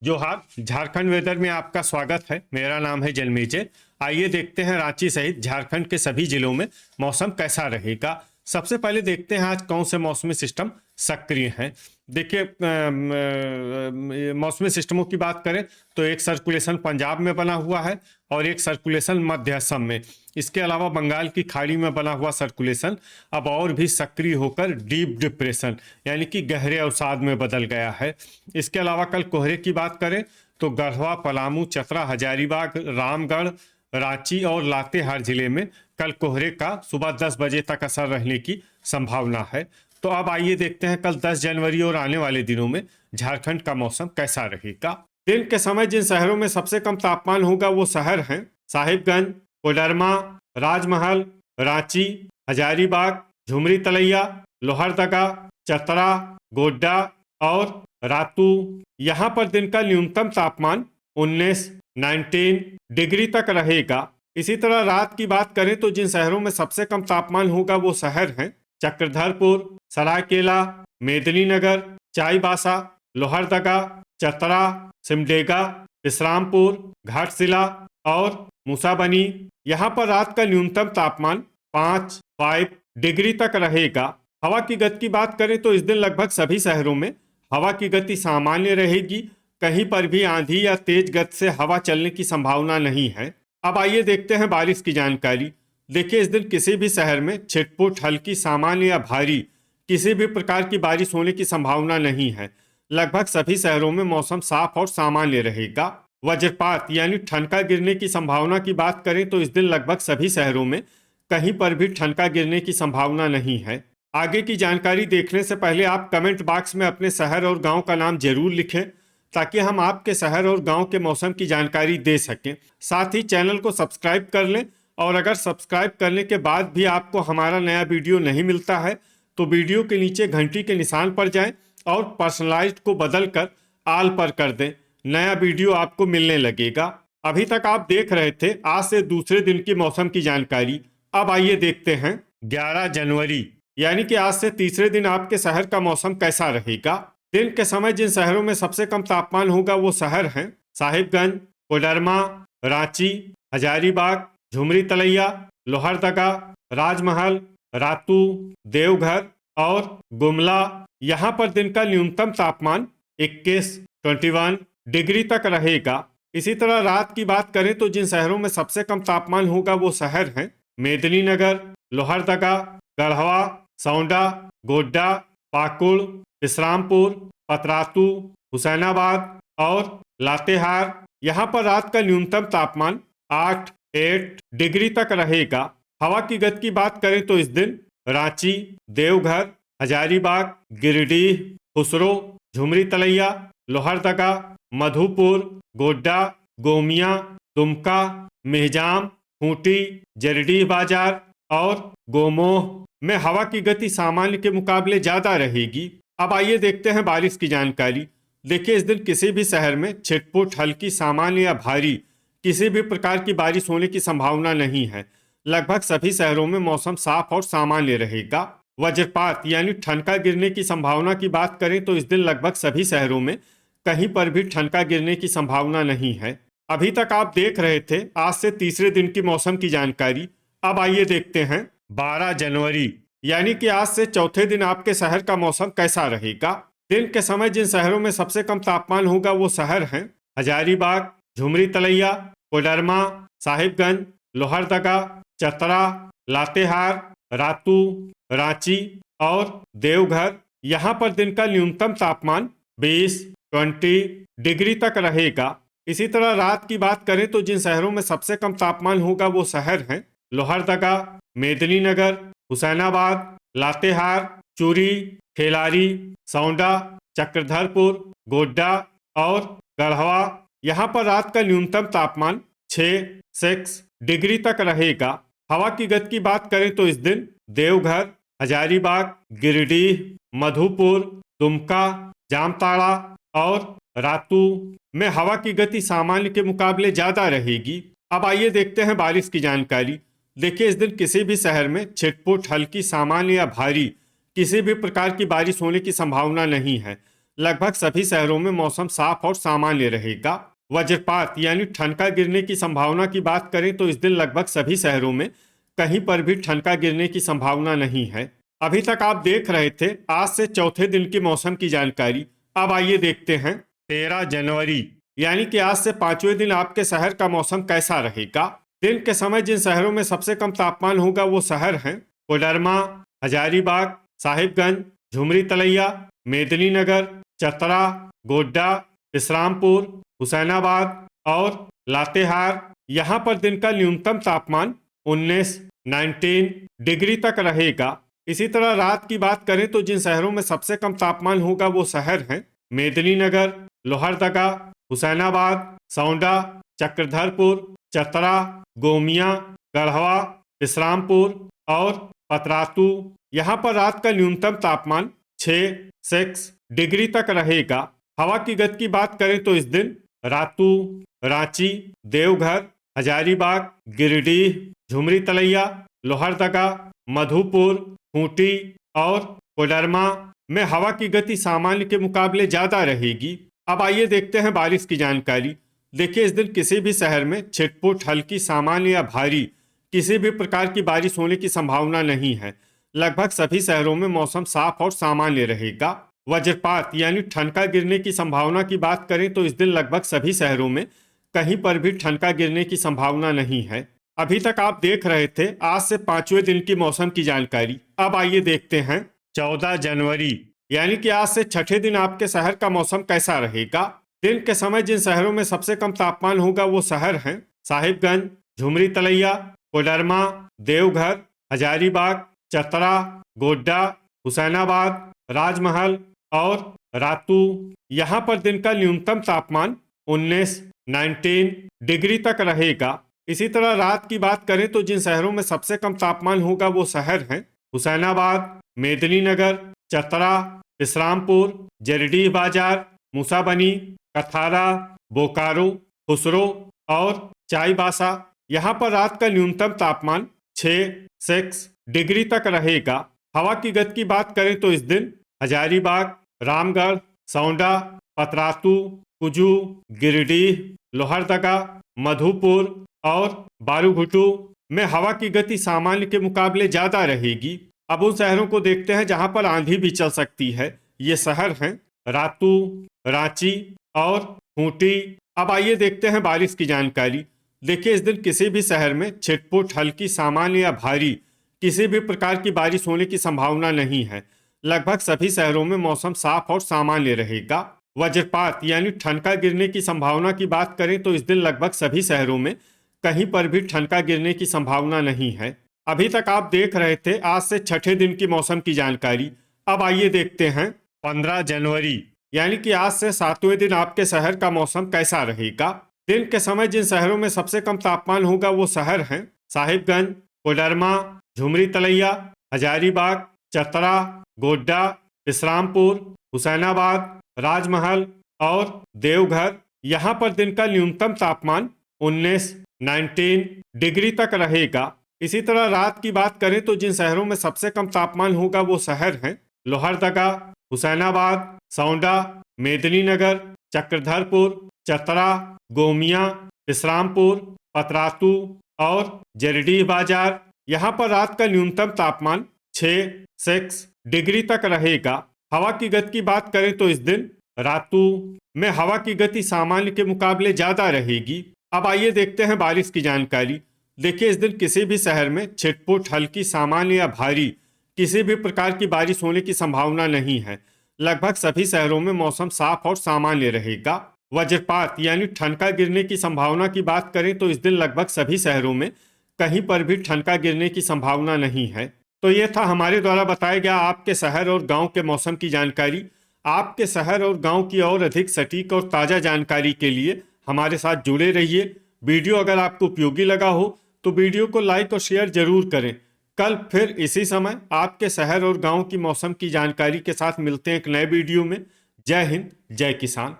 जोहार। झारखंड वेदर में आपका स्वागत है। मेरा नाम है जन्मेजय। आइए देखते हैं रांची सहित झारखंड के सभी जिलों में मौसम कैसा रहेगा। सबसे पहले देखते हैं आज कौन से मौसमी सिस्टम सक्रिय हैं। देखिए, मौसमी सिस्टमों की बात करें तो एक सर्कुलेशन पंजाब में बना हुआ है और एक सर्कुलेशन मध्य असम में। इसके अलावा बंगाल की खाड़ी में बना हुआ सर्कुलेशन अब और भी सक्रिय होकर डीप डिप्रेशन यानी कि गहरे अवसाद में बदल गया है। इसके अलावा कल कोहरे की बात करें तो गढ़वा, पलामू, चतरा, हजारीबाग, रामगढ़, रांची और लातेहार जिले में कल कोहरे का सुबह 10 बजे तक असर रहने की संभावना है। तो अब आइए देखते हैं कल 10 जनवरी और आने वाले दिनों में झारखंड का मौसम कैसा रहेगा। दिन के समय जिन शहरों में सबसे कम तापमान होगा वो शहर हैं साहिबगंज, कोडरमा, राजमहल, रांची, हजारीबाग, झुमरी तलैया, लोहरदगा, चतरा, गोड्डा और रातू। यहाँ पर दिन का न्यूनतम तापमान 19 डिग्री तक रहेगा। इसी तरह रात की बात करें तो जिन शहरों में सबसे कम तापमान होगा वो शहर हैं चक्रधरपुर, सरायकेला, मेदिनीनगर, चाईबासा, लोहरदगा, चतरा, सिमडेगा, विश्रामपुर, घाटशिला और मूसाबनी। यहाँ पर रात का न्यूनतम तापमान 5 डिग्री तक रहेगा। हवा की गति की बात करें तो इस दिन लगभग सभी शहरों में हवा की गति सामान्य रहेगी। कहीं पर भी आंधी या तेज गति से हवा चलने की संभावना नहीं है। अब आइए देखते हैं बारिश की जानकारी। देखिए, इस दिन किसी भी शहर में छिटपुट, हल्की, सामान्य या भारी किसी भी प्रकार की बारिश होने की संभावना नहीं है। लगभग सभी शहरों में मौसम साफ और सामान्य रहेगा। वज्रपात यानी ठनका गिरने की संभावना की बात करें तो इस दिन लगभग सभी शहरों में कहीं पर भी ठनका गिरने की संभावना नहीं है। आगे की जानकारी देखने से पहले आप कमेंट बॉक्स में अपने शहर और गांव का नाम जरूर लिखें ताकि हम आपके शहर और गांव के मौसम की जानकारी दे सकें। साथ ही चैनल को सब्सक्राइब कर लें और अगर सब्सक्राइब करने के बाद भी आपको हमारा नया वीडियो नहीं मिलता है तो वीडियो के नीचे घंटी के निशान पर जाएं और पर्सनलाइज्ड को बदल कर आल पर कर दें। नया वीडियो आपको मिलने लगेगा। अभी तक आप देख रहे थे आज से दूसरे दिन की मौसम की जानकारी। अब आइए देखते हैं 11 जनवरी यानी कि आज से तीसरे दिन आपके शहर का मौसम कैसा रहेगा। दिन के समय जिन शहरों में सबसे कम तापमान होगा वो शहर हैं साहिबगंज, कोडरमा, रांची, हजारीबाग, झुमरी तलैया, लोहरदगा, राजमहल, रातू, देवघर और गुमला। यहाँ पर दिन का न्यूनतम तापमान 21 डिग्री तक रहेगा। इसी तरह रात की बात करें तो जिन शहरों में सबसे कम तापमान होगा वो शहर हैं मेदिनीनगर, लोहरदगा, गढ़वा, सौंडा, गोड्डा, पाकुड़, विश्रामपुर, पतरातू, हुसैनाबाद और लातेहार। यहाँ पर रात का न्यूनतम तापमान 8 डिग्री तक रहेगा। हवा की गति की बात करें तो इस दिन रांची, देवघर, हजारीबाग, गिरिडीह, खुसरो, झुमरी तलैया, लोहरदगा, मधुपुर, गोड्डा, गोमिया, दुमका, मेहजाम, खूंटी, जरडीह बाजार और गोमोह में हवा की गति सामान्य के मुकाबले ज्यादा रहेगी। अब आइए देखते हैं बारिश की जानकारी। देखिए, इस दिन किसी भी शहर में छिटपुट, हल्की, सामान्य या भारी किसी भी प्रकार की बारिश होने की संभावना नहीं है। लगभग सभी शहरों में मौसम साफ और सामान्य रहेगा। वज्रपात यानी ठनका गिरने की संभावना की बात करें तो इस दिन लगभग सभी शहरों में कहीं पर भी ठनका गिरने की संभावना नहीं है। अभी तक आप देख रहे थे आज से तीसरे दिन की मौसम की जानकारी। अब आइए देखते हैं 12 जनवरी यानी कि आज से चौथे दिन आपके शहर का मौसम कैसा रहेगा। दिन के समय जिन शहरों में सबसे कम तापमान होगा वो शहर हैं हजारीबाग, झुमरी तलैया, कोडरमा, साहिबगंज, लोहरदगा, चतरा, लातेहार, रातू, रांची और देवघर। यहाँ पर दिन का न्यूनतम तापमान 20 डिग्री तक रहेगा। इसी तरह रात की बात करें तो जिन शहरों में सबसे कम तापमान होगा वो शहर हैं लोहरदगा, मेदिनीनगर, हुसैनाबाद, लातेहार, चूरी, खेलारी, सौंडा, चक्रधरपुर, गोड्डा और गढ़वा। यहाँ पर रात का न्यूनतम तापमान 6 डिग्री तक रहेगा। हवा की गति की बात करें तो इस दिन देवघर, हजारीबाग, गिरिडीह, मधुपुर, दुमका, जामताड़ा और रातू में हवा की गति सामान्य के मुकाबले ज्यादा रहेगी। अब आइए देखते हैं बारिश की जानकारी। देखिए, इस दिन किसी भी शहर में छिटपुट, हल्की, सामान्य या भारी किसी भी प्रकार की बारिश होने की संभावना नहीं है। लगभग सभी शहरों में मौसम साफ और सामान्य रहेगा। वज्रपात यानी ठनका गिरने की संभावना की बात करें तो इस दिन लगभग सभी शहरों में कहीं पर भी ठनका गिरने की संभावना नहीं है। अभी तक आप देख रहे थे आज से चौथे दिन की मौसम की जानकारी। अब आइए देखते हैं 13 जनवरी यानी कि आज से पांचवें दिन आपके शहर का मौसम कैसा रहेगा। दिन के समय जिन शहरों में सबसे कम तापमान होगा वो शहर हैं कोडरमा, हजारीबाग, साहिबगंज, झुमरी तलैया, मेदिनीनगर, चतरा, गोड्डा, इस्लामपुर, हुसैनाबाद और लातेहार। यहाँ पर दिन का न्यूनतम तापमान 19 डिग्री तक रहेगा। इसी तरह रात की बात करें तो जिन शहरों में सबसे कम तापमान होगा वो शहर हैं मेदिनीनगर, लोहरदगा, हुसैनाबाद, सौंडा, चक्रधरपुर, चतरा, गोमिया, गढ़वा, इस्लामपुर और पतरातू। यहाँ पर रात का न्यूनतम तापमान 6 डिग्री तक रहेगा। हवा की गति की बात करें तो इस दिन रातू, रांची, देवघर, हजारीबाग, गिरिडीह, झुमरी तलैया, लोहरदगा, मधुपुर, खूंटी और कोडरमा में हवा की गति सामान्य के मुकाबले ज्यादा रहेगी। अब आइए देखते हैं बारिश की जानकारी। देखिए इस दिन किसी भी शहर में छिटपुट, हल्की, सामान्य या भारी किसी भी प्रकार की बारिश होने की संभावना नहीं है। लगभग सभी शहरों में मौसम साफ और सामान्य रहेगा। वज्रपात यानी ठनका गिरने की संभावना की बात करें तो इस दिन लगभग सभी शहरों में कहीं पर भी ठनका गिरने की संभावना नहीं है। अभी तक आप देख रहे थे आज से पांचवें दिन की मौसम की जानकारी। अब आइए देखते हैं 14 जनवरी यानी कि आज से छठे दिन आपके शहर का मौसम कैसा रहेगा। दिन के समय जिन शहरों में सबसे कम तापमान होगा वो शहर हैं साहिबगंज, झुमरी तलैया, कोडरमा, देवघर, हजारीबाग, चतरा, गोड्डा, हुसैनाबाद, राजमहल और रातू। यहाँ पर दिन का न्यूनतम तापमान 19 डिग्री तक रहेगा। इसी तरह रात की बात करें तो जिन शहरों में सबसे कम तापमान होगा वो शहर हैं हुसैनाबाद, मेदिनीनगर, चतरा, इस्लामपुर, जरडीह बाजार, मूसाबनी, कथारा, बोकारो, खुसरो और चाईबासा। यहाँ पर रात का न्यूनतम तापमान 6 डिग्री तक रहेगा। हवा की गति की बात करें तो इस दिन हजारीबाग, रामगढ़, सौंडा, पतरातू, कुजू, गिरिडीह, लोहरदगा, मधुपुर और बारूघुटू में हवा की गति सामान्य के मुकाबले ज्यादा रहेगी। अब उन शहरों को देखते हैं जहां पर आंधी भी चल सकती है। ये शहर हैं रातू, रांची और खूंटी। अब आइए देखते हैं बारिश की जानकारी। देखिए इस दिन किसी भी शहर में छिटपुट, हल्की, सामान्य या भारी किसी भी प्रकार की बारिश होने की संभावना नहीं है। लगभग सभी शहरों में मौसम साफ और सामान्य रहेगा। वज्रपात यानी ठनका गिरने की संभावना की बात करें तो इस दिन लगभग सभी शहरों में कहीं पर भी ठनका गिरने की संभावना नहीं है। अभी तक आप देख रहे थे आज से छठे दिन की मौसम की जानकारी। अब आइए देखते हैं 15 जनवरी यानी कि आज से सातवें दिन आपके शहर का मौसम कैसा रहेगा। दिन के समय जिन शहरों में सबसे कम तापमान होगा वो शहर हैं साहिबगंज, कोडरमा, झुमरी तलैया, हजारीबाग, चतरा, गोड्डा, इस्लामपुर, हुसैनाबाद, राजमहल और देवघर। यहाँ पर दिन का न्यूनतम तापमान 19 डिग्री तक रहेगा। इसी तरह रात की बात करें तो जिन शहरों में सबसे कम तापमान होगा वो शहर हैं लोहरदगा, हुसैनाबाद, सौंडा, मेदिनीनगर, चक्रधरपुर, चतरा, गोमिया, इस्लामपुर, पतरातू और जरडीह बाजार। यहाँ पर रात का न्यूनतम तापमान 6 डिग्री तक रहेगा। हवा की गति की बात करें तो इस दिन रातू में हवा की गति सामान्य के मुकाबले ज्यादा रहेगी। अब आइए देखते हैं बारिश की जानकारी। देखिए इस दिन किसी भी शहर में छिटपुट, हल्की, सामान्य या भारी किसी भी प्रकार की बारिश होने की संभावना नहीं है। लगभग सभी शहरों में मौसम साफ और सामान्य रहेगा। वज्रपात यानी ठनका गिरने की संभावना की बात करें तो इस दिन लगभग सभी शहरों में कहीं पर भी ठनका गिरने की संभावना नहीं है। तो ये था हमारे द्वारा बताया गया आपके शहर और गांव के मौसम की जानकारी। आपके शहर और गांव की और अधिक सटीक और ताज़ा जानकारी के लिए हमारे साथ जुड़े रहिए। वीडियो अगर आपको उपयोगी लगा हो तो वीडियो को लाइक और शेयर जरूर करें। कल फिर इसी समय आपके शहर और गांव की मौसम की जानकारी के साथ मिलते हैं एक नए वीडियो में। जय हिंद, जय किसान।